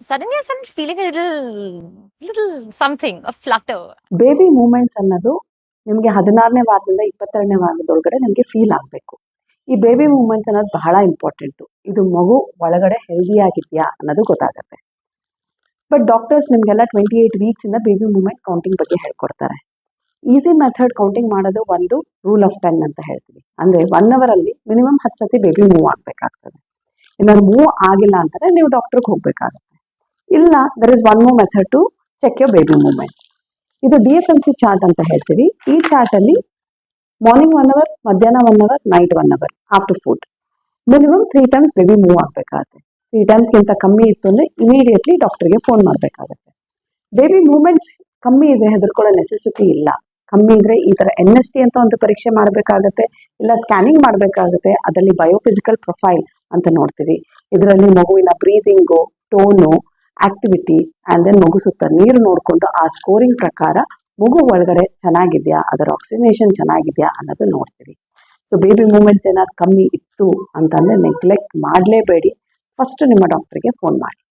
Suddenly I started feeling a little something, a flutter. Baby movements ಅನ್ನೋದು ನಿಮಗೆ 16ನೇ ವಾರದಿಂದ 22ನೇ ವಾರದೊಳಗಡೆ ನಿಮಗೆ ಫೀಲ್ ಆಗಬೇಕು. ಈ ಬೇಬಿ ಮೂಮೆಂಟ್ಸ್ ಅನ್ನೋದು ಬಹಳ ಇಂಪಾರ್ಟೆಂಟು. ಇದು ಮಗು ಒಳಗಡೆ ಹೆಲ್ದಿ ಆಗಿದೆಯಾ ಅನ್ನೋದು ಗೊತ್ತಾಗುತ್ತೆ. ಬಟ್ ಡಾಕ್ಟರ್ಸ್ ನಿಮಗೆಲ್ಲ 28 ವೀಕ್ಸಿಂದ ಬೇಬಿ ಮೂಮೆಂಟ್ ಕೌಂಟಿಂಗ್ ಬಗ್ಗೆ ಹೇಳ್ಕೊಡ್ತಾರೆ. ಈಸಿ ಮೆಥಡ್ ಕೌಂಟಿಂಗ್ ಮಾಡೋದು ಒಂದು ರೂಲ್ ಆಫ್ 10 ಅಂತ ಹೇಳ್ತೀವಿ. ಅಂದರೆ 1 ಅವರಲ್ಲಿ ಮಿನಿಮಮ್ 10 ಸತಿ ಬೇಬಿ ಮೂವ್ ಆಗಬೇಕಾಗ್ತದೆ. ಏನಾದ್ರು ಮೂವ್ ಆಗಿಲ್ಲ ಅಂತಾರೆ ನೀವು ಡಾಕ್ಟರ್ಗೆ ಹೋಗಬೇಕಾಗುತ್ತೆ. ಇಲ್ಲ there is one more method to check your baby movement. ಇದು DFMC ಚಾರ್ಟ್ ಅಂತ ಹೇಳ್ತೀವಿ. ಈ ಚಾರ್ಟ್ ಅಲ್ಲಿ ಮಾರ್ನಿಂಗ್ 1 ಅವರ್, ಮಧ್ಯಾಹ್ನ 1 hour, night 1 hour after food minimum 3 times baby move ಆಗಬೇಕಾಗುತ್ತೆ. 3 ಟೈಮ್ಸ್ಗಿಂತ ಕಮ್ಮಿ ಇತ್ತು ಅಂದರೆ ಇಮಿಡಿಯೇಟ್ಲಿ ಡಾಕ್ಟರ್ಗೆ ಫೋನ್ ಮಾಡಬೇಕಾಗುತ್ತೆ. ಬೇಬಿ ಮೂವ್ಮೆಂಟ್ಸ್ ಕಮ್ಮಿ ಇದೆ ಹೆದರ್ಕೊಳ್ಳೋ ನೆಸೆಸಿಟಿ ಇಲ್ಲ. ಕಮ್ಮಿ ಇದ್ರೆ ಈ ಥರ NST ಅಂತ ಒಂದು ಪರೀಕ್ಷೆ ಮಾಡಬೇಕಾಗುತ್ತೆ, ಇಲ್ಲ ಸ್ಕ್ಯಾನಿಂಗ್ ಮಾಡಬೇಕಾಗುತ್ತೆ. ಅದರಲ್ಲಿ ಬಯೋಫಿಸಿಕಲ್ ಪ್ರೊಫೈಲ್ ಅಂತ ನೋಡ್ತೀವಿ. ಇದರಲ್ಲಿ ಮಗುವಿನ breathing, tone, activity and then ಮಗು ಸುತ್ತ ನೀರು ನೋಡಿಕೊಂಡು ಆ ಸ್ಕೋರಿಂಗ್ ಪ್ರಕಾರ ಮಗು ಒಳಗಡೆ ಚೆನ್ನಾಗಿದೆಯಾ, ಅದರ ಆಕ್ಸಿಜನೇಷನ್ ಚೆನ್ನಾಗಿದೆಯಾ ಅನ್ನೋದು ನೋಡ್ತೀವಿ. ಸೊ ಬೇಬಿ ಮೂಮೆಂಟ್ಸ್ ಏನಾದ್ರು ಕಮ್ಮಿ ಇತ್ತು ಅಂತಂದರೆ ನೆಗ್ಲೆಕ್ಟ್ ಮಾಡಲೇಬೇಡಿ. ಫಸ್ಟ್ ನಿಮ್ಮ ಡಾಕ್ಟರ್ಗೆ ಫೋನ್ ಮಾಡಿ.